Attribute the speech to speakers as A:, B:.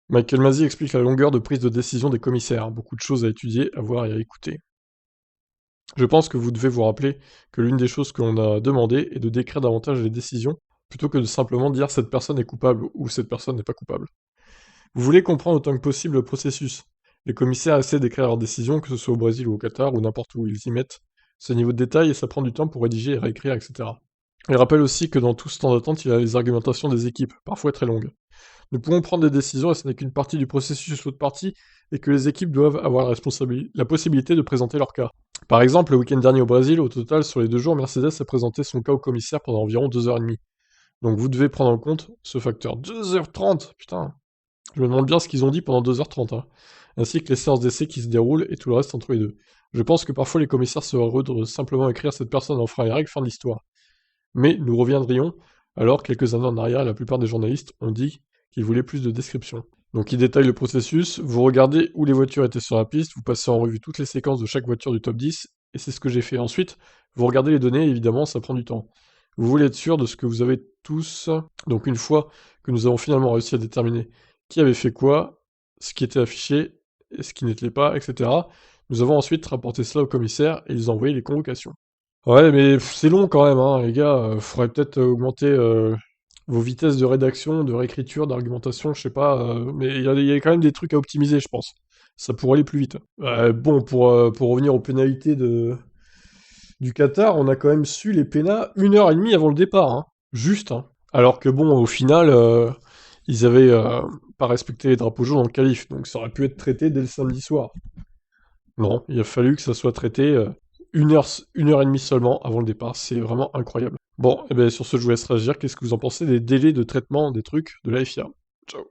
A: Michael Masi explique la longueur de prise de décision des commissaires. Beaucoup de choses à étudier, à voir et à écouter. Je pense que vous devez vous rappeler que l'une des choses que l'on a demandé est de décrire davantage les décisions, plutôt que de simplement dire cette personne est coupable ou cette personne n'est pas coupable. Vous voulez comprendre autant que possible le processus. Les commissaires essaient d'écrire leurs décisions, que ce soit au Brésil ou au Qatar, ou n'importe où ils y mettent ce niveau de détail et ça prend du temps pour rédiger et réécrire, etc. Il rappelle aussi que dans tout ce temps d'attente, il y a les argumentations des équipes, parfois très longues. Nous pouvons prendre des décisions et ce n'est qu'une partie du processus ou de partie, et que les équipes doivent avoir la possibilité de présenter leur cas. Par exemple, le week-end dernier au Brésil, au total, sur les 2 jours, Mercedes a présenté son cas au commissaire pendant environ 2h30. Donc vous devez prendre en compte ce facteur. 2h30, putain. Je me demande bien ce qu'ils ont dit pendant 2h30, hein. Ainsi que les séances d'essai qui se déroulent et tout le reste entre les deux. Je pense que parfois les commissaires seraient heureux de simplement écrire cette personne en frein et règle, fin de l'histoire. Mais nous reviendrions, alors quelques années en arrière, la plupart des journalistes ont dit qu'ils voulaient plus de descriptions. Donc ils détaillent le processus, vous regardez où les voitures étaient sur la piste, vous passez en revue toutes les séquences de chaque voiture du top 10, et c'est ce que j'ai fait. Ensuite, vous regardez les données, et évidemment ça prend du temps. Vous voulez être sûr de ce que vous avez tous, donc une fois que nous avons finalement réussi à déterminer qui avait fait quoi, ce qui était affiché, et ce qui n'était pas, etc., nous avons ensuite rapporté cela au commissaire, et ils ont envoyé les convocations. Ouais, mais c'est long quand même, hein, les gars. Faudrait peut-être augmenter vos vitesses de rédaction, de réécriture, d'argumentation, je sais pas. Mais il y a quand même des trucs à optimiser, je pense. Ça pourrait aller plus vite. Bon, pour revenir aux pénalités du Qatar, on a quand même su les pénals 1h30 avant le départ, hein. Juste, hein. Alors que bon, au final, ils avaient pas respecté les drapeaux jaunes dans le qualif, donc ça aurait pu être traité dès le samedi soir. Non, il a fallu que ça soit traité 1h30 seulement avant le départ, c'est vraiment incroyable. Bon, et ben sur ce, je vous laisse réagir. Qu'est-ce que vous en pensez des délais de traitement des trucs de la FIA? Ciao.